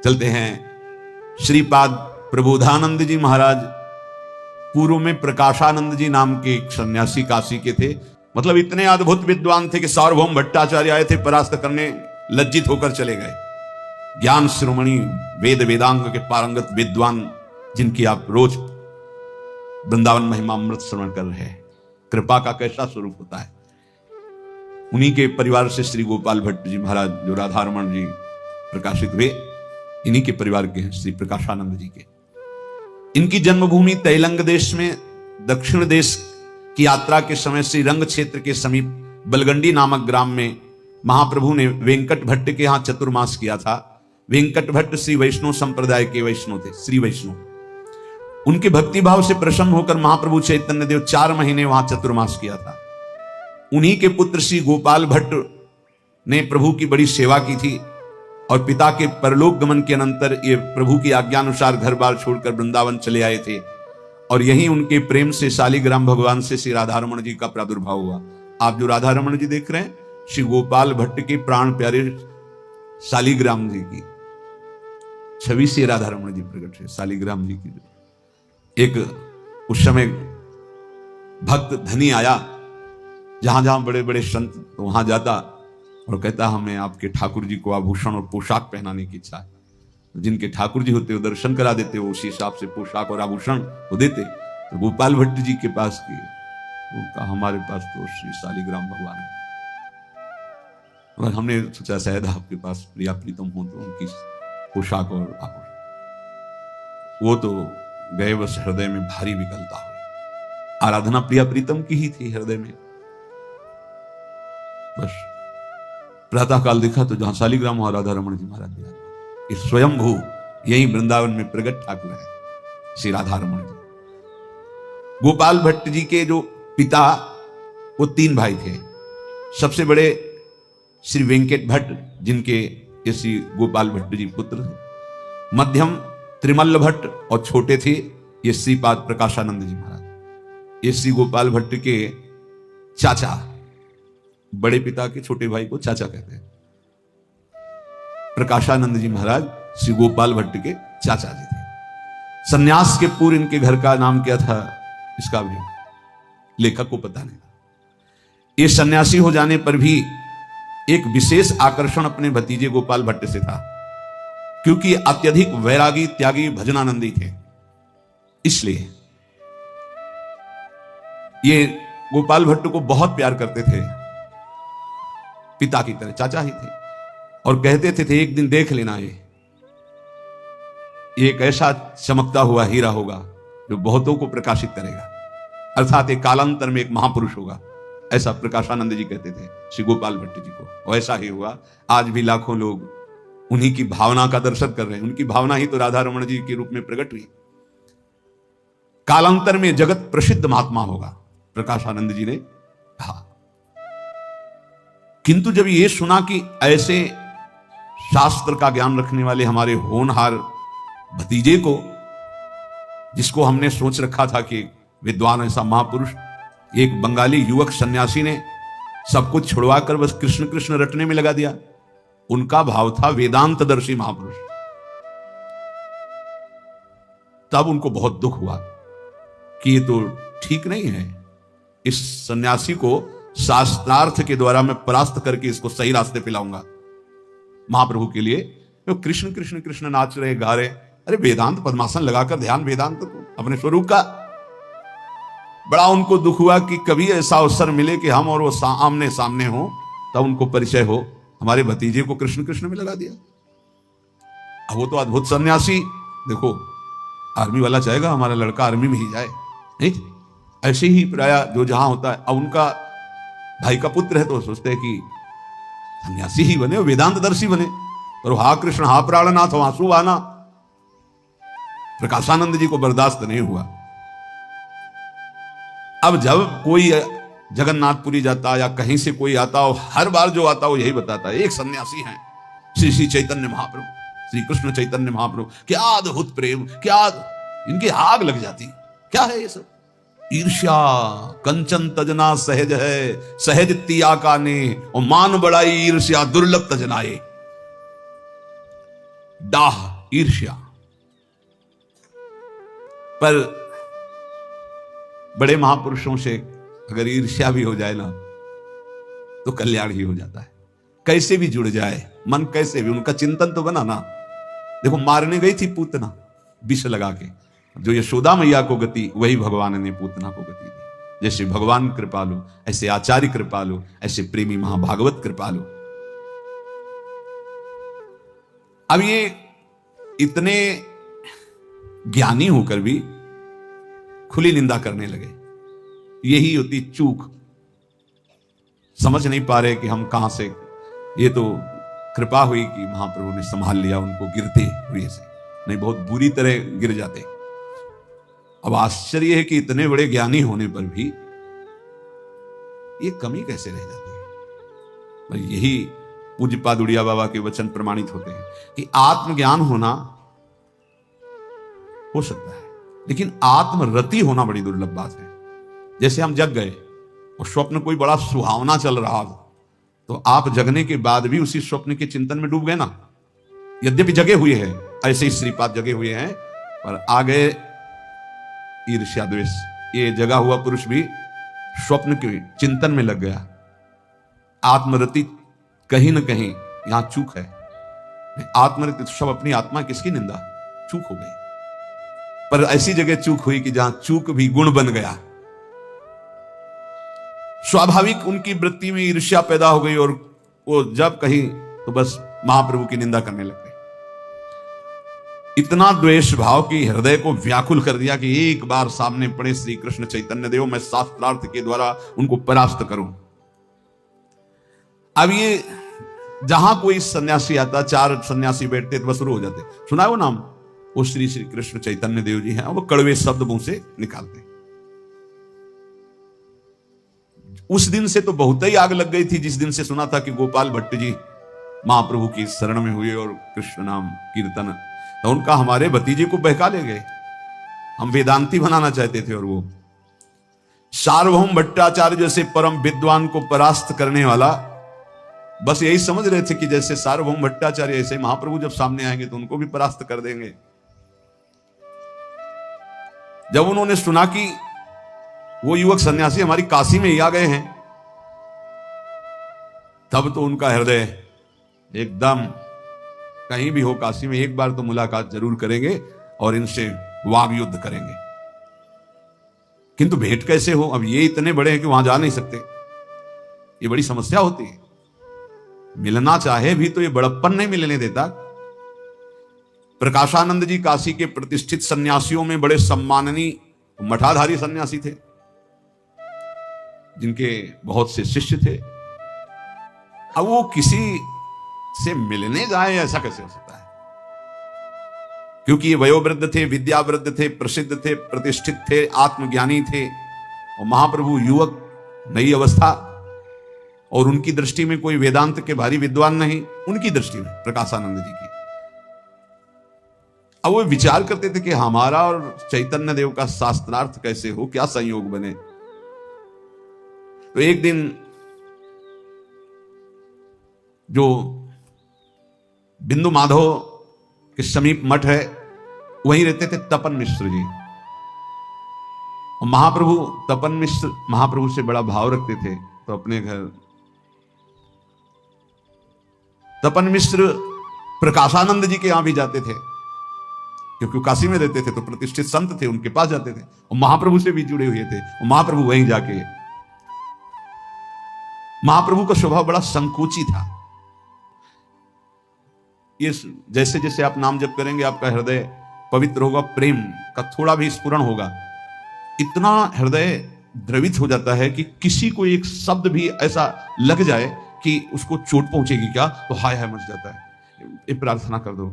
चलते हैं। श्रीपाद प्रबोधानंद जी महाराज पूर्व में प्रकाशानंद जी नाम के एक सन्यासी काशी के थे। मतलब इतने अद्भुत विद्वान थे कि सार्वभौम भट्टाचार्य आए थे परास्त करने, लज्जित होकर चले गए। ज्ञान शिरोमणि, वेद वेदांग के पारंगत विद्वान, जिनकी आप रोज वृंदावन महिमा अमृत श्रवण कर रहे हैं। कृपा का कैसा स्वरूप होता है। उन्हीं के परिवार से श्री गोपाल भट्ट जी महाराज, जो राधारमण जी प्रकाशित हुए, इन्हीं के परिवार के हैं, श्री प्रकाशानंद जी के। इनकी जन्मभूमि तैलंग देश में दक्षिण देश की यात्रा के समय श्री रंग क्षेत्र के समीप बलगंडी नामक ग्राम में महाप्रभु ने वेंकट भट्ट के यहां चतुर्मास किया था। वेंकट भट्ट श्री वैष्णव संप्रदाय के वैष्णव थे, श्री वैष्णव। उनके भक्तिभाव से प्रसन्न होकर महाप्रभु चैतन्य देव 4 महीने वहां चतुर्मास किया था। उन्हीं के पुत्र श्री गोपाल भट्ट ने प्रभु की बड़ी सेवा की थी और पिता के परलोक गमन के अनंतर ये प्रभु की आज्ञानुसार घर बार छोड़कर वृंदावन चले आए थे। और यहीं उनके प्रेम से शालिग्राम भगवान से श्री राधारमण जी का प्रादुर्भाव हुआ। आप जो राधारमण जी देख रहे हैं, श्री गोपाल भट्ट के प्राण प्यारे शालिग्राम जी की छवि से राधारमण जी प्रकट है। शालिग्राम जी की एक उस समय भक्त धनी आया, जहां जहां बड़े बड़े संत, तो वहां जाता और कहता हमें आपके ठाकुर जी को आभूषण और पोशाक पहनाने की इच्छा है। जिनके ठाकुर जी होते वो दर्शन करा देते, वो उसी हिसाब से पोशाक और आभूषण वो देते। तो गोपाल भट्ट जी के पास की उनका, हमारे पास तो श्री शालिग्राम भगवान है, और हमने सोचा शायद आपके पास प्रिया प्रीतम हो तो उनकी पोशाक और आभूषण। वो तो गए, बस हृदय में भारी विकलता हुई। आराधना प्रिया प्रीतम की ही थी हृदय में। बस प्रातः काल देखा तो जहां शालिग्राम और राधारमण जी महाराज विराजमान, ये स्वयंभू यही वृंदावन में प्रगट ठाकुर है श्री राधारमण जी। गोपाल भट्ट जी के जो पिता, वो 3 भाई थे। सबसे बड़े श्री वेंकट भट्ट, जिनके श्री गोपाल भट्ट जी पुत्र थे। मध्यम त्रिमल्ल भट्ट, और छोटे थे ये श्रीपाद प्रकाशानंद जी महाराज। ये श्री गोपाल भट्ट के चाचा, बड़े पिता के छोटे भाई को चाचा कहते हैं। प्रकाशानंद जी महाराज श्री गोपाल भट्ट के चाचा जी थे। सन्यास के पूर्व इनके घर का नाम क्या था, इसका भी लेखक को पता नहीं। ये सन्यासी हो जाने पर भी एक विशेष आकर्षण अपने भतीजे गोपाल भट्ट से था, क्योंकि अत्यधिक वैरागी, त्यागी, भजनानंदी थे। इसलिए ये गोपाल भट्ट को बहुत प्यार करते थे, पिता की तरह, चाचा ही थे। और कहते थे एक दिन देख लेना, ये एक ऐसा चमकता हुआ हीरा होगा जो बहुतों को प्रकाशित करेगा, अर्थात एक कालांतर में एक महापुरुष होगा। ऐसा प्रकाशानंद जी कहते थे श्री गोपाल भट्ट जी को, और ऐसा ही हुआ। आज भी लाखों लोग उन्हीं की भावना का दर्शन कर रहे हैं। उनकी भावना ही तो राधारमण जी के रूप में प्रकट हुई। कालांतर में जगत प्रसिद्ध महात्मा होगा, प्रकाशानंद जी ने कहा। किंतु जब ये सुना कि ऐसे शास्त्र का ज्ञान रखने वाले हमारे होनहार भतीजे को, जिसको हमने सोच रखा था कि विद्वान ऐसा महापुरुष, एक बंगाली युवक सन्यासी ने सब कुछ छुड़वाकर बस कृष्ण कृष्ण रटने में लगा दिया। उनका भाव था वेदांतदर्शी महापुरुष। तब उनको बहुत दुख हुआ कि ये तो ठीक नहीं है। इस सन्यासी को शास्त्रार्थ के द्वारा मैं परास्त करके इसको सही रास्ते पे लाऊंगा महाप्रभु के लिए। तो कृष्ण कृष्ण कृष्ण नाच रहे, गा रहे, अरे वेदांत पद्मासन लगाकर ध्यान वेदांत को, अपने स्वरूप का। बड़ा उनको दुख हुआ कि कभी ऐसा अवसर मिले कि हम और वो आमने सामने हो, तब उनको परिचय हो। हमारे भतीजे को कृष्ण कृष्ण में लगा दिया। अब वो तो अद्भुत सन्यासी, देखो आर्मी वाला चाहेगा हमारा लड़का आर्मी में ही जाए, नहीं? ऐसे ही प्राय जो जहां होता है। अब उनका भाई का पुत्र है तो सोचते हैं कि सन्यासी ही बने, वेदांतदर्शी बने। और हा कृष्ण हा प्राणनाथ आंसू बहाना प्रकाशानंद जी को बर्दाश्त नहीं हुआ। अब जब कोई जगन्नाथपुरी जाता या कहीं से कोई आता हो, हर बार जो आता हो यही बताता है, एक सन्यासी हैं श्री श्री चैतन्य महाप्रभु, श्री कृष्ण चैतन्य महाप्रभु। क्या अद्भुत प्रेम, क्या इनकी आग लग जाती। क्या है ये सब? ईर्ष्या कंचन तजना सहज है, सहज तिया का ने, और मान बड़ाई ईर्ष्या दुर्लभ तजनाए। डाह, ईर्ष्या। पर बड़े महापुरुषों से अगर ईर्ष्या भी हो जाए ना तो कल्याण ही हो जाता है। कैसे भी जुड़ जाए मन, कैसे भी, उनका चिंतन तो बना ना। देखो मारने गई थी पूतना विष लगा के, जो यशोदा मैया को गति वही भगवान ने पूतना को गति दी। जैसे भगवान कृपालु, ऐसे आचार्य कृपालु, ऐसे प्रेमी महाभागवत कृपालु। अब ये इतने ज्ञानी होकर भी खुली निंदा करने लगे। यही होती चूक। समझ नहीं पा रहे कि हम कहां से, ये तो कृपा हुई कि महाप्रभु ने संभाल लिया उनको गिरते हुए से, नहीं बहुत बुरी तरह गिर जाते। अब आश्चर्य है कि इतने बड़े ज्ञानी होने पर भी ये कमी कैसे रह जाती है। यही पूज्यपाद उड़िया बाबा के वचन प्रमाणित होते हैं कि आत्मज्ञान होना हो सकता है, लेकिन आत्मरति होना बड़ी दुर्लभ बात है। जैसे हम जग गए और स्वप्न कोई बड़ा सुहावना चल रहा तो आप जगने के बाद भी उसी स्वप्न के चिंतन में डूब गए ना। यद्यपि जगे हुए हैं, ऐसे ही श्रीपाद जगे हुए हैं, पर आ गए ईर्ष्या द्वेष। ये जगा हुआ पुरुष भी स्वप्न के चिंतन में लग गया। आत्मरति कहीं ना कहीं यहां चूक है। आत्मरति सब अपनी आत्मा, किसकी निंदा, चूक हो गई। पर ऐसी जगह चूक हुई कि जहां चूक भी गुण बन गया। स्वाभाविक उनकी वृत्ति में ईर्ष्या पैदा हो गई और वो जब कहीं तो बस महाप्रभु की निंदा करने लग गए। इतना द्वेष भाव की हृदय को व्याकुल कर दिया कि एक बार सामने पड़े श्री कृष्ण चैतन्य देव, मैं शास्त्रार्थ के द्वारा उनको परास्त करूं। अब ये जहां कोई सन्यासी आता, 4 सन्यासी बैठते तो बस शुरू हो जाते। सुना है वो नाम, वो श्री श्री कृष्ण चैतन्य देव जी हैं। वो कड़वे शब्द मुंह से निकालते। उस दिन से तो बहुत ही आग लग गई थी जिस दिन से सुना था कि गोपाल भट्ट जी महाप्रभु की शरण में हुए और कृष्ण नाम कीर्तन, तो उनका हमारे भतीजे को बहका ले गए। हम वेदांती बनाना चाहते थे और वो सार्वभौम भट्टाचार्य जैसे परम विद्वान को परास्त करने वाला, बस यही समझ रहे थे कि जैसे सार्वभौम भट्टाचार्य ऐसे महाप्रभु जब सामने आएंगे तो उनको भी परास्त कर देंगे। जब उन्होंने सुना कि वो युवक सन्यासी हमारी काशी में ही आ गए हैं, तब तो उनका हृदय एकदम, कहीं भी हो काशी में एक बार तो मुलाकात जरूर करेंगे और इनसे वाग युद्ध करेंगे। किंतु भेंट कैसे हो, अब ये इतने बड़े हैं कि वहां जा नहीं सकते। ये बड़ी समस्या होती है। मिलना चाहे भी तो ये बड़प्पन नहीं मिलने देता। प्रकाशानंद जी काशी के प्रतिष्ठित सन्यासियों में बड़े सम्माननीय मठाधारी सन्यासी थे, जिनके बहुत से शिष्य थे। अब वो किसी से मिलने जाए, ऐसा कैसे हो सकता है? क्योंकि ये वयोवृद्ध थे, विद्यावृद्ध थे, प्रसिद्ध थे, प्रतिष्ठित थे, आत्मज्ञानी थे, और महाप्रभु युवक, नई अवस्था, और उनकी दृष्टि में कोई वेदांत के भारी विद्वान नहीं, उनकी दृष्टि में प्रकाशानंद जी की। अब वो विचार करते थे कि हमारा और चैतन्य देव का शास्त्रार्थ कैसे हो, क्या संयोग बने। तो एक दिन जो बिंदु माधव के समीप मठ है, वहीं रहते थे तपन मिश्र जी। और महाप्रभु, तपन मिश्र महाप्रभु से बड़ा भाव रखते थे, तो अपने घर तपन मिश्र प्रकाशानंद जी के यहां भी जाते थे, क्योंकि काशी में रहते थे तो प्रतिष्ठित संत थे, उनके पास जाते थे और महाप्रभु से भी जुड़े हुए थे। और महाप्रभु वहीं जाके, महाप्रभु का स्वभाव बड़ा संकोची था। ये जैसे जैसे आप नाम जप करेंगे आपका हृदय पवित्र होगा, प्रेम का थोड़ा भी स्फुरण होगा, इतना हृदय द्रवित हो जाता है कि किसी को एक शब्द भी ऐसा लग जाए कि उसको चोट पहुंचेगी क्या, तो हाय हाय मच जाता है। ये प्रार्थना कर दो,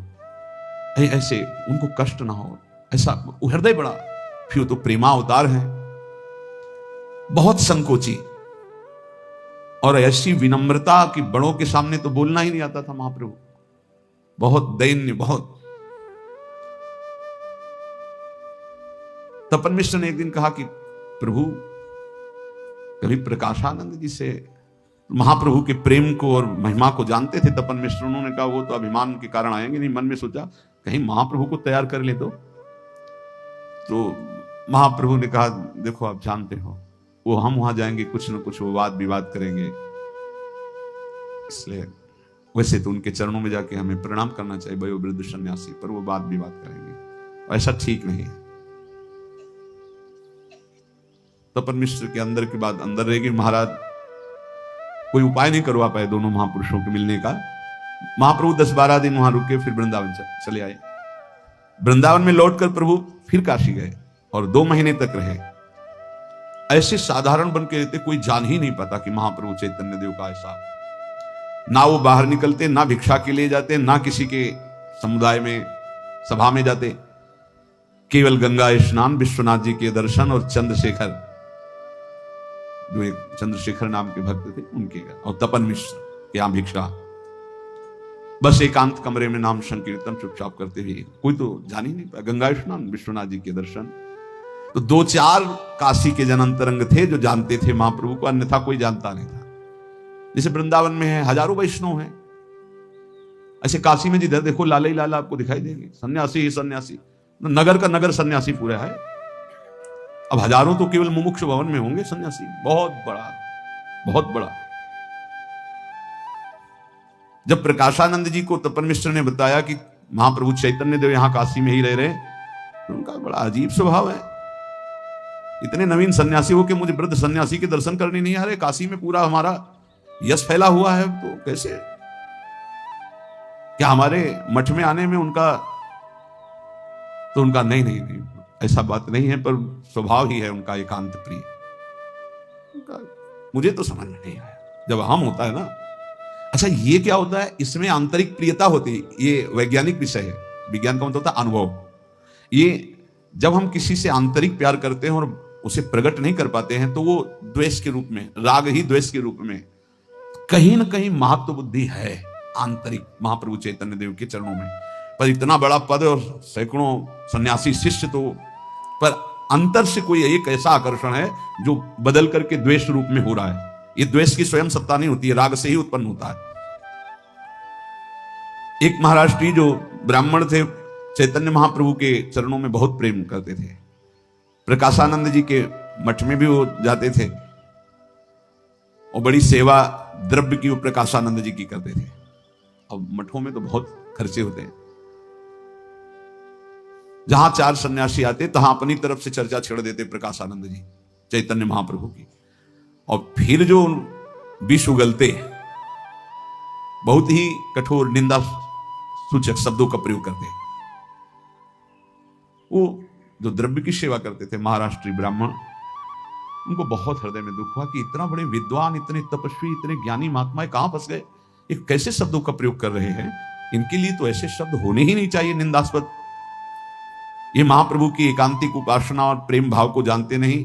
ऐसे उनको कष्ट ना हो, ऐसा हृदय बड़ा, फिर तो प्रेमा अवतार है, बहुत संकोची और ऐसी विनम्रता कि बड़ों के सामने तो बोलना ही नहीं आता था महाप्रभु। बहुत दैन्य, बहुत। तपन मिश्र ने एक दिन कहा कि प्रभु, कभी प्रकाशानंद जी से महाप्रभु के प्रेम को और महिमा को जानते थे तपन मिश्र। उन्होंने कहा वो तो अभिमान के कारण आएंगे नहीं, मन में सोचा कहीं महाप्रभु को तैयार कर ले। तो महाप्रभु ने कहा देखो आप जानते हो वो हम वहां जाएंगे कुछ न कुछ वो वाद विवाद करेंगे, इसलिए वैसे तो उनके चरणों में जाके हमें प्रणाम करना चाहिए वयोवृद्ध सन्यासी, पर वो वाद विवाद करेंगे, ऐसा ठीक नहीं है। तपन मिश्र के अंदर की बात अंदर रहेगी। महाराज कोई उपाय नहीं करवा पाए दोनों महापुरुषों के मिलने का। महाप्रभु 10-12 दिन वहां रुके, फिर वृंदावन चले आए। वृंदावन में लौटकर प्रभु फिर काशी गए और 2 महीने तक रहे। ऐसे साधारण बन के रहते, कोई जान ही नहीं पाता कि महाप्रभु चैतन्य देव का ऐसा। ना वो बाहर निकलते, ना भिक्षा के लिए जाते, ना किसी के समुदाय में सभा में जाते, केवल गंगा स्नान, विश्वनाथ जी के दर्शन और चंद्रशेखर, जो एक चंद्रशेखर नाम के भक्त थे उनके, और तपन मिश्र के यहां भिक्षा। बस एकांत कमरे में नाम संकीर्तन चुपचाप करते हुए, कोई तो जान ही नहीं पाया। गंगा स्नान, विश्वनाथ जी के दर्शन। तो 2-4 काशी के जनअंतरंग थे जो जानते थे महाप्रभु को, अन्यथा कोई जानता नहीं था। जैसे वृंदावन में है हजारों वैष्णव हैं, ऐसे काशी में जिधर देखो लाला ही लाला आपको दिखाई देंगे, सन्यासी ही सन्यासी, नगर का नगर सन्यासी पूरा है। अब हजारों तो केवल मुमुक्ष भवन में होंगे सन्यासी, बहुत बड़ा बहुत बड़ा। जब प्रकाशानंद जी को तपन मिश्र ने बताया कि महाप्रभु चैतन्य देव यहां काशी में ही रह रहे, तो उनका बड़ा अजीब स्वभाव है। इतने नवीन सन्यासी हो के मुझे वृद्ध सन्यासी के दर्शन करने नहीं आ रहे, काशी में पूरा हमारा यश फैला हुआ है, तो कैसे? क्या हमारे मठ में आने में उनका तो उनका नहीं ऐसा बात नहीं है, पर स्वभाव ही है उनका एकांत प्रिय। मुझे तो समझ में नहीं आया जब हम होता है ना। अच्छा ये क्या होता है? इसमें आंतरिक प्रियता होती है, ये वैज्ञानिक विषय है। विज्ञान का मतलब होता है अनुभव। ये जब हम किसी से आंतरिक प्यार करते हैं और उसे प्रकट नहीं कर पाते हैं, तो वो द्वेष के रूप में, राग ही द्वेष के रूप में, कहीं ना कहीं महत्व बुद्धि है आंतरिक महाप्रभु चैतन्य देव के चरणों में। पर इतना बड़ा पद और सैकड़ों सन्यासी शिष्य, तो पर अंतर से कोई एक ऐसा आकर्षण है जो बदल करके द्वेष रूप में हो रहा है। ये द्वेष की स्वयं सत्ता नहीं होती है, राग से ही उत्पन्न होता है। एक महाराष्ट्री जो ब्राह्मण थे, चैतन्य महाप्रभु के चरणों में बहुत प्रेम करते थे। प्रकाशानंद जी के मठ में भी वो जाते थे और बड़ी सेवा द्रव्य की वो प्रकाशानंद जी की करते थे। अब मठों में तो बहुत खर्चे होते हैं। जहां 4 सन्यासी आते तहां अपनी तरफ से चर्चा छेड़ देते प्रकाशानंद जी चैतन्य महाप्रभु की, और फिर जो विष उगलते, बहुत ही कठोर निंदा सूचक शब्दों का प्रयोग करते। वो जो द्रव्य की सेवा करते थे महाराष्ट्री ब्राह्मण, उनको बहुत हृदय में दुख हुआ कि इतना बड़े विद्वान, इतने तपस्वी, इतने ज्ञानी महात्मा कहां फंस गए, ये कैसे शब्दों का प्रयोग कर रहे हैं। इनके लिए तो ऐसे शब्द होने ही नहीं चाहिए, निंदास्पद। ये महाप्रभु की एकांतिक उपासना और प्रेम भाव को जानते नहीं,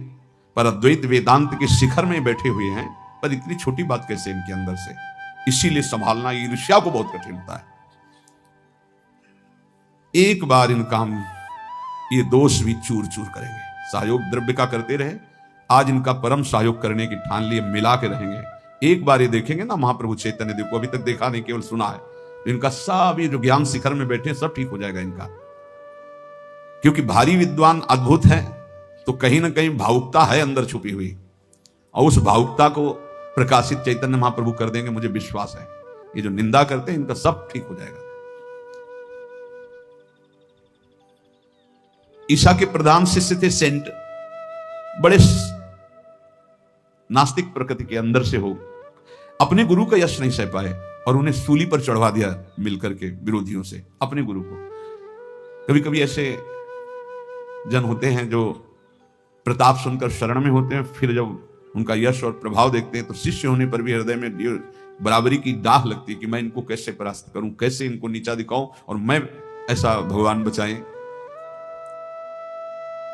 पर अद्वैत वेदांत के शिखर में बैठे हुए हैं, पर इतनी छोटी बात कैसे इनके अंदर से। इसीलिए संभालना ईर्ष्या को बहुत कठिन होता है। एक बार इनका हम ये दोष भी चूर चूर करेंगे। सहयोग द्रव्य का करते रहे, आज इनका परम सहयोग करने की ठान लिए मिला के रहेंगे। एक बार ये देखेंगे ना महाप्रभु चैतन्य देव को, अभी तक देखा नहीं, केवल सुना है, तो इनका सब ये जो ज्ञान शिखर में बैठे सब ठीक हो जाएगा इनका। क्योंकि भारी विद्वान अद्भुत है, तो कहीं ना कहीं भावुकता है अंदर छुपी हुई, और उस भावुकता को प्रकाशित चैतन्य महाप्रभु कर देंगे, मुझे विश्वास है। ये जो निंदा करते हैं इनका सब ठीक हो जाएगा। ईशा के प्रधान शिष्य थे सेंट, बड़े नास्तिक प्रकृति के अंदर से हो, अपने गुरु का यश नहीं सह पाए और उन्हें सूली पर चढ़वा दिया मिलकर के विरोधियों से, अपने गुरु को। कभी कभी ऐसे जन होते हैं जो प्रताप सुनकर शरण में होते हैं, फिर जब उनका यश और प्रभाव देखते हैं तो शिष्य होने पर भी हृदय में बराबरी की डाह लगती है कि मैं इनको कैसे परास्त करूं, कैसे इनको नीचा दिखाऊं और मैं ऐसा भगवान बचाएं।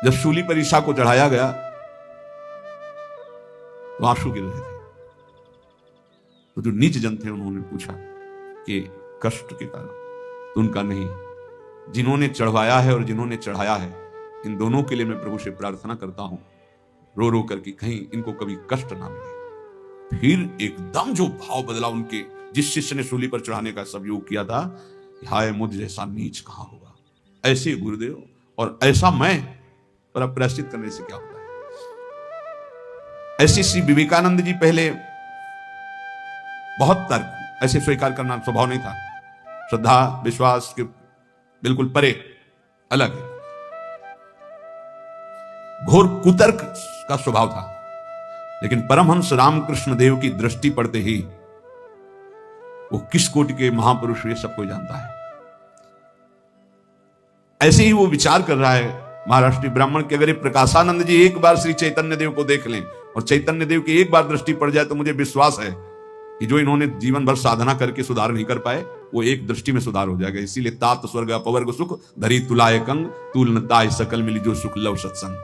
जब शूली पर ईशा को चढ़ाया गया तो आंसू गिर रहे थे। तो जो नीच जन थे उन्होंने पूछा कि कष्ट के कारण, तो उनका नहीं, जिन्होंने चढ़वाया है और जिन्होंने चढ़ाया है, इन दोनों के लिए मैं प्रभु से प्रार्थना करता हूं रो रो करके, कहीं इनको कभी कष्ट ना मिले। फिर एकदम जो भाव बदला उनके, जिस शिष्य ने सूली पर चढ़ाने का सब योग किया था, हाय मुझ जैसा नीच कहां होगा, ऐसे गुरुदेव और ऐसा मैं, पर अब प्रायश्चित करने से क्या होता है। ऐसे श्री विवेकानंद जी पहले बहुत तर्क, ऐसे स्वीकार करना स्वभाव नहीं था, श्रद्धा विश्वास के बिल्कुल परे, अलग है, घोर कुतर्क का स्वभाव था। लेकिन परमहंस रामकृष्ण देव की दृष्टि पड़ते ही वो किस कोटि के महापुरुष ये सब कोई जानता है। ऐसे ही वो विचार कर रहा है महाराष्ट्रीय ब्राह्मण के, अगर ये प्रकाशानंद जी एक बार श्री चैतन्य देव को देख लें और चैतन्य देव की एक बार दृष्टि पड़ जाए, तो मुझे विश्वास है कि जो इन्होंने जीवन भर साधना करके सुधार नहीं कर पाए, वो एक दृष्टि में सुधार हो जाएगा। इसीलिए तात स्वर्ग अपवर्ग सुख धरी तुलाय कंग तुल नताय सकल मिली जो सुख लव सत्संग।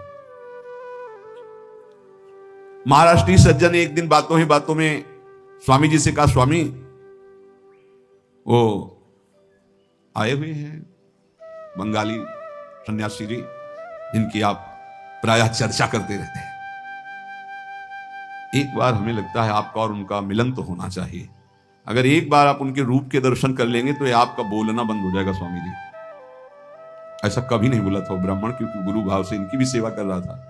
महाराष्ट्रीय सज्जन एक दिन बातों ही बातों में स्वामी जी से कहा, स्वामी वो आए हुए हैं बंगाली सन्यासी जी, जिनकी आप प्रायः चर्चा करते रहते हैं, एक बार हमें लगता है आपका और उनका मिलन तो होना चाहिए। अगर एक बार आप उनके रूप के दर्शन कर लेंगे तो ये आपका बोलना बंद हो जाएगा स्वामी जी। ऐसा कभी नहीं बोला था वो ब्राह्मण, क्योंकि गुरु भाव से इनकी भी सेवा कर रहा था।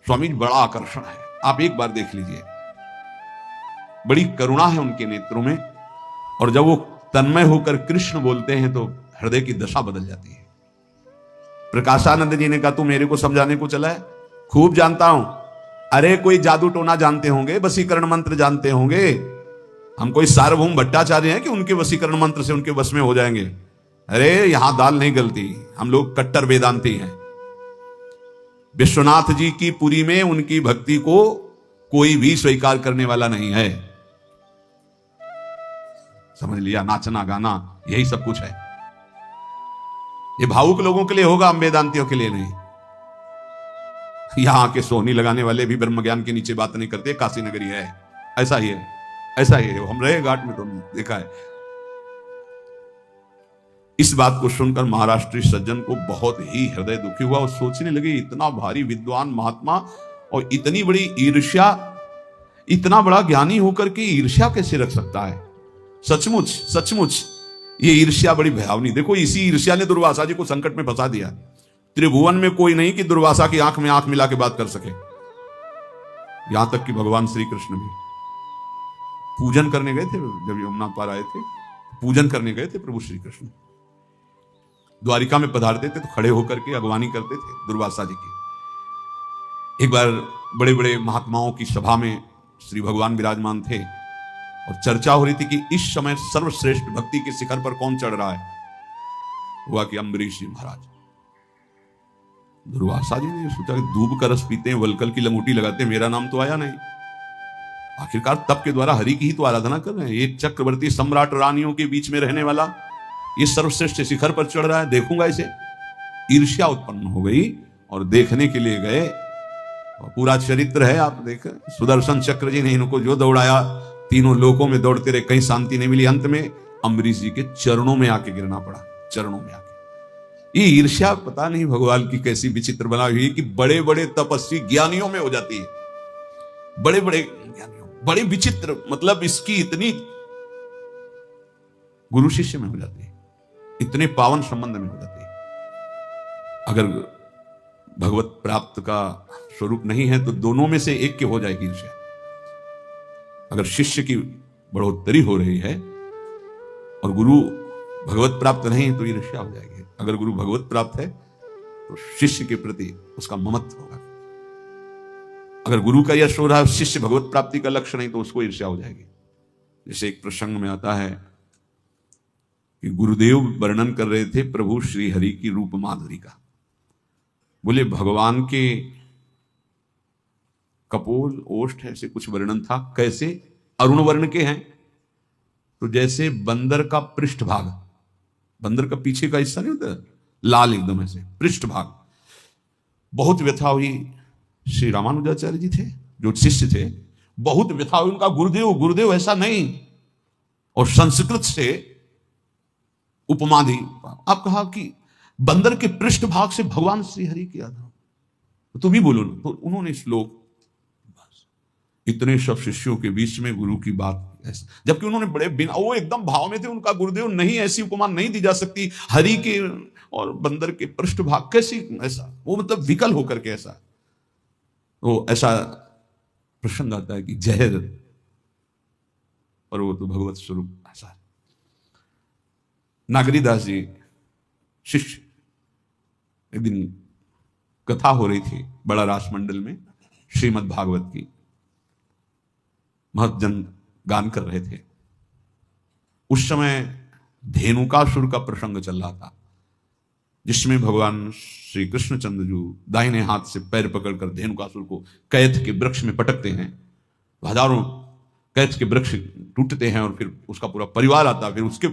स्वामी जी बड़ा आकर्षण है, आप एक बार देख लीजिए, बड़ी करुणा है उनके नेत्रों में, और जब वो तन्मय होकर कृष्ण बोलते हैं तो हृदय की दशा बदल जाती है। प्रकाशानंद जी ने कहा, तू मेरे को समझाने को चला है? खूब जानता हूं। अरे कोई जादू टोना जानते होंगे, वशीकरण मंत्र जानते होंगे। हम कोई सार्वभौम भट्टाचार्य हैं कि उनके वशीकरण मंत्र से उनके वश में हो जाएंगे? अरे यहां दाल नहीं गलती, हम लोग कट्टर वेदांती हैं। विश्वनाथ जी की पुरी में उनकी भक्ति को कोई भी स्वीकार करने वाला नहीं है। समझ लिया, नाचना गाना यही सब कुछ है। ये भावुक लोगों के लिए होगा, हम वेदांतियों के लिए नहीं। यहां के सोहनी लगाने वाले भी ब्रह्म ज्ञान के नीचे बात नहीं करते, काशी नगरी है, ऐसा ही है, ऐसा ही है। हम रहे घाट में तो देखा है। इस बात को सुनकर महाराष्ट्रीय सज्जन को बहुत ही हृदय दुखी हुआ और सोचने लगे, इतना भारी विद्वान महात्मा और इतनी बड़ी ईर्ष्या, इतना बड़ा ज्ञानी होकर के ईर्ष्या कैसे रख सकता है? सचमुच सचमुच ये ईर्ष्या बड़ी भयावनी। देखो, इसी ईर्ष्या ने दुर्वासा जी को संकट में फंसा दिया। त्रिभुवन में कोई नहीं कि दुर्वासा की आंख में आंख मिला के बात कर सके। यहां तक कि भगवान श्री कृष्ण भी पूजन करने गए थे, जब यमुना पार आए थे, पूजन करने गए थे प्रभु श्री कृष्ण, द्वारिका में पधारते थे तो खड़े होकर के अगवानी करते थे दुर्वासा जी की। एक बार बड़े बड़े महात्माओं की सभा में श्री भगवान विराजमान थे और चर्चा हो रही थी कि इस समय सर्वश्रेष्ठ भक्ति के शिखर पर कौन चढ़ रहा है। हुआ कि अम्बरीश जी महाराज। दुर्वासा जी ने सोचा कि दूब का रस पीते हैं, वलकल की लंगूटी लगाते हैं, मेरा नाम तो आया नहीं। आखिरकार तप के द्वारा हरि की ही तो आराधना कर रहे हैं। एक चक्रवर्ती सम्राट रानियों के बीच में रहने वाला ये सर्वश्रेष्ठ शिखर पर चढ़ रहा है, देखूंगा इसे। ईर्ष्या उत्पन्न हो गई और देखने के लिए गए। पूरा चरित्र है, आप देखें। सुदर्शन चक्र जी ने इनको जो दौड़ाया, तीनों लोकों में दौड़ते रहे, कहीं शांति नहीं मिली। अंत में अम्बरीश जी के चरणों में आके गिरना पड़ा, चरणों में आके। ये ईर्ष्या पता नहीं भगवान की कैसी विचित्र बना हुई है कि बड़े बड़े तपस्वी ज्ञानियों में हो जाती है। बड़े बड़े ज्ञानियों, बड़े विचित्र, मतलब इसकी इतनी गुरु शिष्य में हो जाती है, इतने पावन संबंध में हो जाती है। अगर भगवत प्राप्त का स्वरूप नहीं है तो दोनों में से एक के हो जाएगी ईर्ष्या। अगर शिष्य की बढ़ोतरी हो रही है और गुरु भगवत प्राप्त नहीं है तो ईर्ष्या हो जाएगी। अगर गुरु भगवत प्राप्त है तो शिष्य के प्रति उसका ममत्व होगा। अगर गुरु का यश हो रहा है, शिष्य भगवत प्राप्ति का लक्ष्य नहीं, तो उसको ईर्ष्या हो जाएगी। जैसे एक प्रसंग में आता है कि गुरुदेव वर्णन कर रहे थे प्रभु श्री हरि की रूप माधुरी का। बोले भगवान के कपोल, ओष्ठ, ऐसे कुछ वर्णन था। कैसे? अरुण वर्ण के हैं, तो जैसे बंदर का पृष्ठभाग, बंदर का पीछे का हिस्सा नहीं होता लाल एकदम ऐसे पृष्ठभाग। बहुत व्यथा हुई। श्री रामानुजाचार्य जी थे जो शिष्य थे, बहुत व्यथा हुई उनका। गुरुदेव गुरुदेव ऐसा नहीं। और संस्कृत से उपमा दी। आप कहा कि बंदर के पृष्ठभाग से भगवान श्री हरि की आधा, तो तुम ही बोलो ना। तो उन्होंने श्लोक, इतने सब शिष्यों के बीच में गुरु की बात, जबकि उन्होंने बड़े बिना, वो एकदम भाव में थे, उनका गुरुदेव नहीं, ऐसी उपमा नहीं दी जा सकती। हरि के और बंदर के पृष्ठभाग कैसी, ऐसा वो मतलब विकल होकर के ऐसा, वो ऐसा प्रसंग आता है कि जहर, और वो तो भगवत स्वरूप ऐसा है। नागरीदास जी शिष्य, एक दिन कथा हो रही थी बड़ा रासमंडल में श्रीमद् भागवत की, महत्जन गान कर रहे थे। उस समय धेनुकासुर का प्रसंग चल रहा था, जिसमें भगवान श्री कृष्णचंद्र जो दाहिने हाथ से पैर पकड़कर धेनुकासुर को कैथ के वृक्ष में पटकते हैं, हजारों कैथ के वृक्ष टूटते हैं और फिर उसका पूरा परिवार आता है, फिर उसके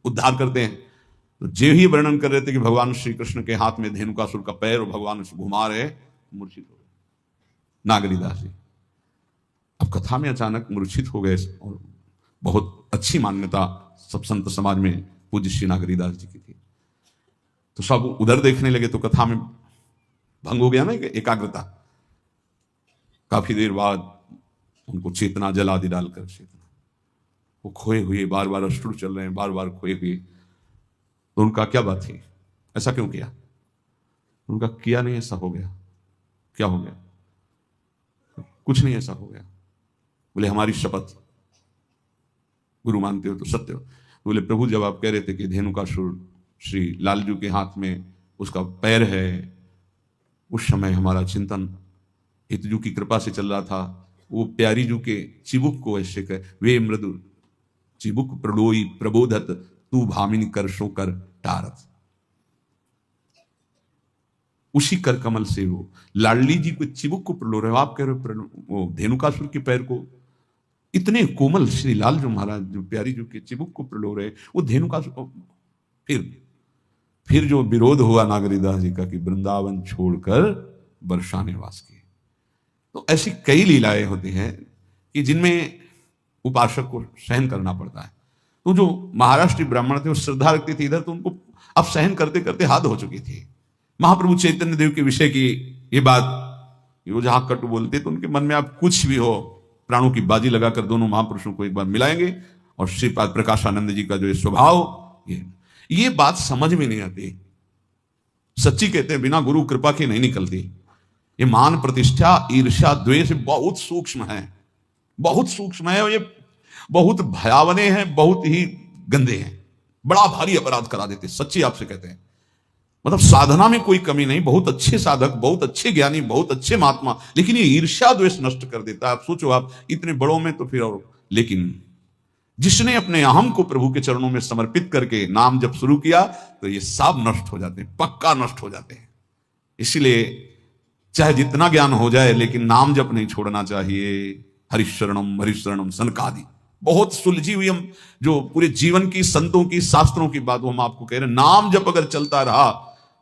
उद्धार करते हैं। तो जे ही वर्णन कर रहे थे कि भगवान श्री कृष्ण के हाथ में धेनुकासुर का पैर और भगवान उसे घुमा रहे, मूर्छित हो गए नागरीदास जी। अब कथा में अचानक मूर्छित हो गए, और बहुत अच्छी मान्यता सब संत समाज में पूज्य श्री नागरीदास जी की थी। तो सब उधर देखने लगे, तो कथा में भंग हो गया ना एकाग्रता। काफी देर बाद उनको चेतना जल आदि डालकर चेतना, वो खोए हुए बार बार अश्रु चल रहे हैं, बार बार खोए हुए। तो उनका क्या बात थी, ऐसा क्यों किया? उनका किया नहीं, ऐसा हो गया। क्या हो गया? कुछ नहीं, ऐसा हो गया। बोले हमारी शपथ, गुरु मानते हो तो सत्य हो। बोले प्रभु जब आप कह रहे थे कि धेनुकासुर श्री लालजू के हाथ में उसका पैर है, उस समय हमारा चिंतन हितजू की कृपा से चल रहा था। वो प्यारी जू के चिबुक को ऐसे कह, वे मृदु चिबुक प्रलोई प्रबोधत तू भामिनी करशों कर टारत। उसी कर कमल से वो लाडली जी को चिबुक को प्रलो रहे हो, आप कह रहे हो वो धेनुकासुर के पैर को। इतने कोमल श्री लाल जो महाराज जो प्यारी जो के चिबुक को प्रलो रहे, वो धेनुकासुर। फिर जो विरोध हुआ नागरीदास जी का कि वृंदावन छोड़कर बरसाने वास किए। तो ऐसी कई लीलाएं होती हैं कि जिनमें उपासक को सहन करना पड़ता है। तो जो महाराष्ट्री ब्राह्मण थे वो श्रद्धा रखते थे इधर, तो उनको अब सहन करते करते हाथ हो चुकी थी। महाप्रभु चैतन्य देव के विषय की ये बात, वो जहां कटु बोलते तो उनके मन में आप कुछ भी हो, प्राणों की बाजी लगाकर दोनों महापुरुषों को एक बार मिलाएंगे। और श्रीपाद प्रकाशानंद जी का जो ये स्वभाव, ये बात समझ में नहीं आती। सच्ची कहते हैं बिना गुरु कृपा के नहीं निकलती। ये मान प्रतिष्ठा ईर्ष्या द्वेष बहुत सूक्ष्म है, बहुत सूक्ष्म है, और ये बहुत भयावने हैं, बहुत ही गंदे हैं, बड़ा भारी अपराध करा देते। सच्ची आपसे कहते हैं, मतलब साधना में कोई कमी नहीं, बहुत अच्छे साधक, बहुत अच्छे ज्ञानी, बहुत अच्छे महात्मा, लेकिन ये ईर्ष्या द्वेष नष्ट कर देता है। आप सोचो, आप इतने बड़ों में तो फिर और, लेकिन जिसने अपने अहम को प्रभु के चरणों में समर्पित करके नाम जब शुरू किया तो ये सब नष्ट हो जाते हैं, पक्का नष्ट हो जाते हैं। इसलिए चाहे जितना ज्ञान हो जाए, लेकिन नाम जप नहीं छोड़ना चाहिए। हरिशरणम हरिशरणम सनकादि, बहुत सुलझी हुई हम जो पूरे जीवन की संतों की शास्त्रों की बात हम आपको कह रहे हैं। नाम जप अगर चलता रहा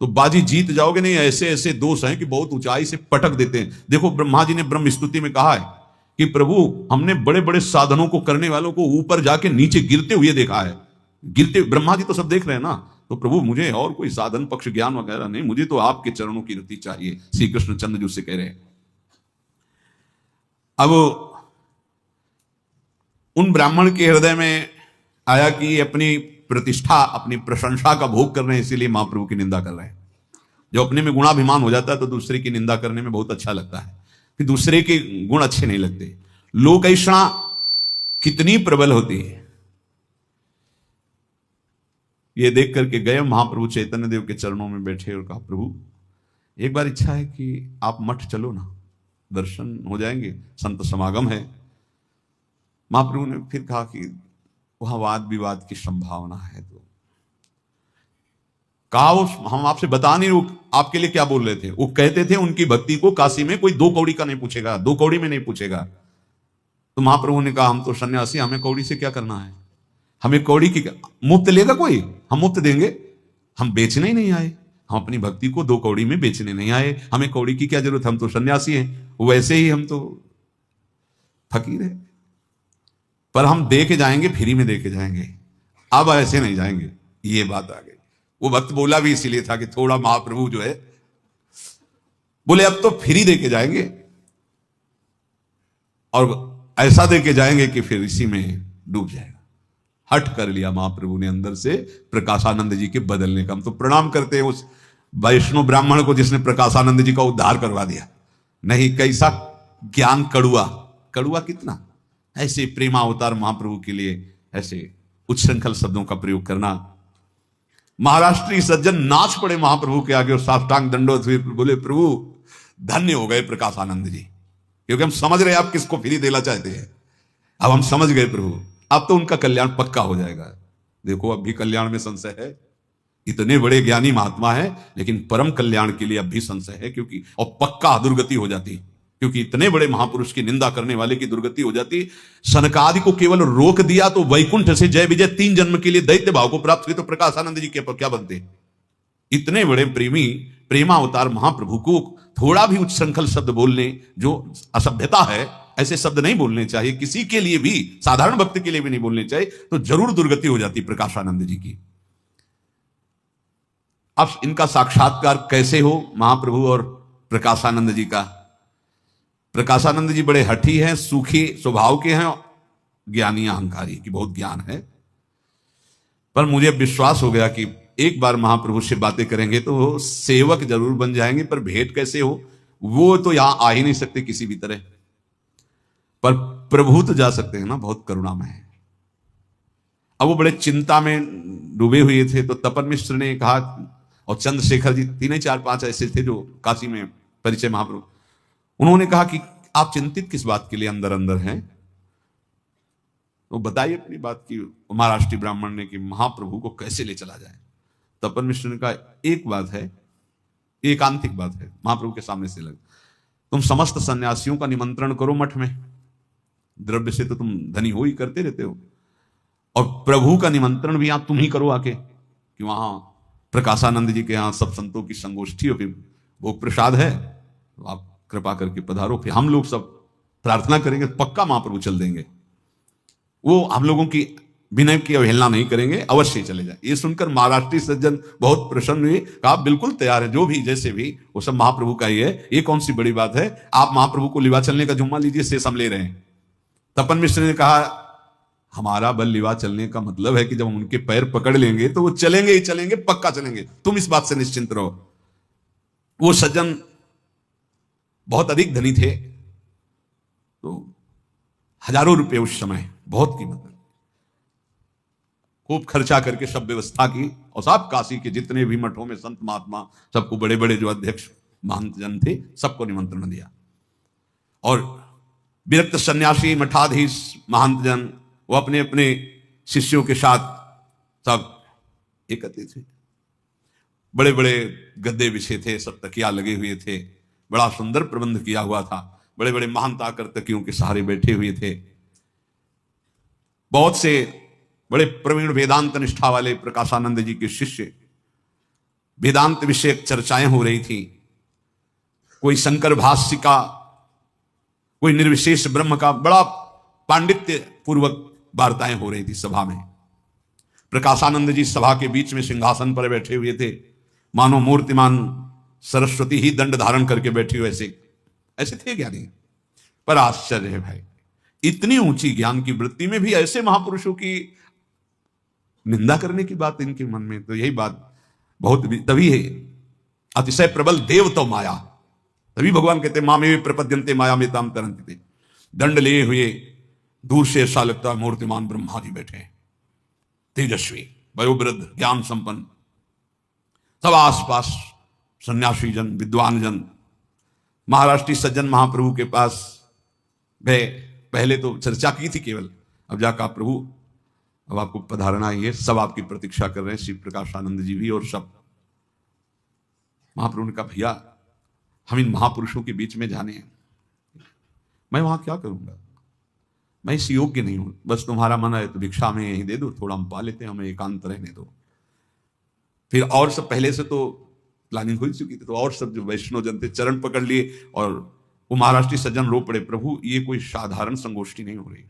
तो बाजी जीत जाओगे नहीं। ऐसे ऐसे दोष हैं कि बहुत ऊंचाई से पटक देते हैं। देखो ब्रह्मा जी ने ब्रह्म स्तुति में कहा है कि प्रभु हमने बड़े बड़े साधनों को करने वालों को ऊपर जाके नीचे गिरते हुए देखा है। गिरते, ब्रह्मा जी तो सब देख रहे हैं ना। तो प्रभु मुझे और कोई साधन पक्ष ज्ञान वगैरह नहीं, मुझे तो आपके चरणों की रति चाहिए। श्री कृष्ण चंद्र जी से कह रहे हैं। अब उन ब्राह्मण के हृदय में आया कि अपनी प्रतिष्ठा अपनी प्रशंसा का भोग कर रहे हैं, इसीलिए महाप्रभु की निंदा कर रहे हैं। जो अपने में गुणाभिमान हो जाता है तो दूसरे की निंदा करने में बहुत अच्छा लगता है, फिर दूसरे के गुण अच्छे नहीं लगते। लोक ऐषणा कितनी प्रबल होती है, ये देख करके गए महाप्रभु चैतन्य देव के चरणों में बैठे और कहा प्रभु एक बार इच्छा है कि आप मठ चलो ना, दर्शन हो जाएंगे, संत समागम है। महाप्रभु ने फिर कहा कि वहां वाद विवाद की संभावना है। तो कहा हम आपसे बता नहीं, वो आपके लिए क्या बोल रहे थे। वो कहते थे उनकी भक्ति को काशी में कोई 2 कौड़ी का नहीं पूछेगा, 2 कौड़ी में नहीं पूछेगा। तो महाप्रभु ने कहा हम तो सन्यासी, हमें कौड़ी से क्या करना है, हमें कौड़ी की मुफ्त लेगा कोई, हम मुफ्त देंगे। हम बेचने ही नहीं आए, हम अपनी भक्ति को 2 कौड़ी में बेचने नहीं आए, हमें कौड़ी की क्या जरूरत, हम तो सन्यासी हैं। वैसे ही हम तो फकीर है, पर हम दे के जाएंगे, फ्री में दे के जाएंगे, अब ऐसे नहीं जाएंगे। ये बात आ गई। वो वक्त बोला भी इसीलिए था कि थोड़ा महाप्रभु जो है बोले अब तो फ्री दे के जाएंगे। और ऐसा दे के जाएंगे कि फिर इसी में डूब जाएगा। हट कर लिया महाप्रभु ने अंदर से प्रकाशानंद जी के बदलने का। हम तो प्रणाम करते हैं उस वैष्णव ब्राह्मण को जिसने प्रकाशानंद जी का उद्धार करवा दिया। नहीं, कैसा ज्ञान कड़ुआ, कड़ुआ कितना, ऐसे प्रेमावतार महाप्रभु के लिए ऐसे उच्छृंखल शब्दों का प्रयोग करना। महाराष्ट्रीय सज्जन नाच पड़े महाप्रभु के आगे और साष्टांग दंडोत हुए, बोले प्रभु धन्य हो गए प्रकाशानंद जी, क्योंकि हम समझ रहे आप किसको फ्री देना चाहते हैं। अब हम समझ गए प्रभु, अब तो उनका कल्याण पक्का हो जाएगा। देखो अब भी कल्याण में संशय है, इतने बड़े ज्ञानी महात्मा है, लेकिन परम कल्याण के लिए अब भी संशय है, क्योंकि और पक्का दुर्गति हो जाती, क्योंकि इतने बड़े महापुरुष की निंदा करने वाले की दुर्गति हो जाती। सनकादि को केवल रोक दिया तो वैकुंठ से जय विजय 3 जन्म के लिए दैत्य भाव को प्राप्त हुए, तो प्रकाशानंद जी के क्या बनते। इतने बड़े प्रेमी प्रेमावतार महाप्रभु को थोड़ा भी उच्छृंखल शब्द बोलने, जो असभ्यता है, ऐसे शब्द नहीं बोलने चाहिए, किसी के लिए भी, साधारण भक्त के लिए भी नहीं बोलने चाहिए, तो जरूर दुर्गति हो जाती प्रकाशानंद जी की। अब इनका साक्षात्कार कैसे हो महाप्रभु और प्रकाशानंद जी का। प्रकाशानंद जी बड़े हठी हैं, सूखी स्वभाव के हैं, ज्ञानी अहंकारी की बहुत ज्ञान है, पर मुझे विश्वास हो गया कि एक बार महाप्रभु से बातें करेंगे तो वो सेवक जरूर बन जाएंगे, पर भेंट कैसे हो वो तो यहां आ ही नहीं सकते किसी भी तरह, पर प्रभु तो जा सकते हैं ना, बहुत करुणामय है। अब वो बड़े चिंता में डूबे हुए थे, तो तपन मिश्र ने कहा, और चंद्रशेखर जी 3 4 5 ऐसे थे जो काशी में परिचय महाप्रभु, उन्होंने कहा कि आप चिंतित किस बात के लिए अंदर अंदर हैं, तो बताइए अपनी बात की। महाराष्ट्रीय ब्राह्मण ने कि महाप्रभु को कैसे ले चला जाए। तपन मिश्र ने कहा एक बात है, एकांतिक बात है, महाप्रभु के सामने से लग, तुम समस्त सन्यासियों का निमंत्रण करो मठ में, द्रव्य से तो तुम धनी हो ही, करते रहते हो, और प्रभु का निमंत्रण भी यहां तुम ही करो आके, कि वहां प्रकाशानंद जी के यहां सब संतों की संगोष्ठी हो, फिर भोग प्रसाद है, तो आप कृपा करके पधारो, फिर हम लोग सब प्रार्थना करेंगे, पक्का महाप्रभु चल देंगे, वो हम लोगों की विनय की अवहेलना नहीं करेंगे, अवश्य चले जाए। ये सुनकर महाराष्ट्रीय सज्जन बहुत प्रसन्न हुए, कहा बिल्कुल तैयार है, जो भी जैसे भी, वो सब महाप्रभु का ही है, ये कौन सी बड़ी बात है, आप महाप्रभु को लिवा चलने का जुम्मा लीजिए, शेष हम ले रहे हैं। तपन मिश्र ने कहा हमारा बल लिवा चलने का मतलब है कि जब हम उनके पैर पकड़ लेंगे तो वो चलेंगे ही चलेंगे, पक्का चलेंगे, तुम इस बात से निश्चिंत रहो। वो सज्जन बहुत अधिक धनी थे, तो हजारों रुपए उस समय बहुत कीमत, खूब खर्चा करके सब व्यवस्था की, और सब काशी के जितने भी मठों में संत महात्मा, सबको बड़े बड़े जो अध्यक्ष महंत जन थे, सबको निमंत्रण दिया। और विरक्त सन्यासी मठाधीश महंत जन वो अपने अपने शिष्यों के साथ सब एकत्रित थे। बड़े बड़े गद्दे बिछे थे, सब तकिया लगे हुए थे, बड़ा सुंदर प्रबंध किया हुआ था, बड़े बड़े महंत आकर तकियों के सहारे बैठे हुए थे। बहुत से बड़े प्रवीण वेदांत निष्ठा वाले प्रकाशानंद जी के शिष्य, वेदांत विषयक चर्चाएं हो रही थी, कोई शंकर भाष्य का, कोई निर्विशेष ब्रह्म का, बड़ा पांडित्य पूर्वक वार्ताएं हो रही थी सभा में। प्रकाशानंद जी सभा के बीच में सिंहासन पर बैठे हुए थे, मानो मूर्तिमान सरस्वती ही दंड धारण करके बैठी हुए, ऐसे थे ज्ञानी। पर आश्चर्य है भाई, इतनी ऊंची ज्ञान की वृत्ति में भी ऐसे महापुरुषों की निंदा करने की बात इनके मन में, तो यही बात बहुत, तभी है अतिशय प्रबल देव तो माया, तभी भगवान कहते मामे प्रपद्यन्ते माया में ताम तरन्ति। दंड लिए हुए दूर से ऐसा लगता है मूर्तिमान ब्रह्मा जी बैठे, तेजस्वी, वयोवृद्ध, ज्ञान संपन्न, सब आसपास सन्यासी जन, विद्वान जन। महाराष्ट्रीय सज्जन महाप्रभु के पास गए, पहले तो चर्चा की थी केवल, अब जाकर प्रभु अब आपको पधारना ही है, सब आपकी प्रतीक्षा कर रहे हैं, श्री प्रकाशानंद जी भी और सब। महाप्रभु ने कहा भैया हम इन महापुरुषों के बीच में जाने हैं, मैं वहां क्या करूंगा, मैं इस योग्य नहीं हूं, बस तुम्हारा मन है तो भिक्षा में यही दे दो, थोड़ा हम पा लेते हैं, हमें एकांत रहने दो। फिर और सब पहले से तो प्लानिंग हो चुकी थी, तो और सब जो वैष्णव जन थे चरण पकड़ लिए, और वो महाराष्ट्रीय सज्जन रो पड़े, प्रभु ये कोई साधारण संगोष्ठी नहीं हो रही,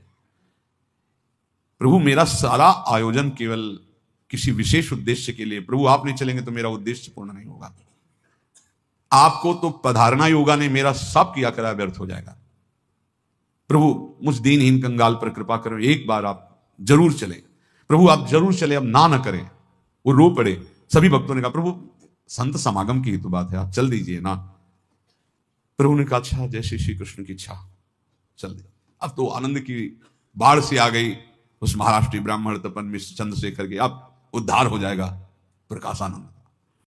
प्रभु मेरा सारा आयोजन केवल किसी विशेष उद्देश्य के लिए, प्रभु आप नहीं चलेंगे तो मेरा उद्देश्य पूर्ण नहीं होगा, आपको तो पधारना ही होगा, नहीं मेरा सब किया करा व्यर्थ हो जाएगा। प्रभु मुझ दीनहीन कंगाल पर कृपा करो, एक बार आप जरूर चलें, प्रभु आप जरूर चले, अब ना करें। वो रो पड़े। सभी भक्तों ने कहा प्रभु संत समागम की तो बात है, आप चल दीजिए ना। प्रभु ने कहा अच्छा जैसे श्री कृष्ण की इच्छा, चल दे। अब तो आनंद की बाढ़ से आ गई उस महाराष्ट्रीय ब्राह्मण तपन मिश्र चंद्रशेखर के, अब उद्धार हो जाएगा प्रकाशानंद।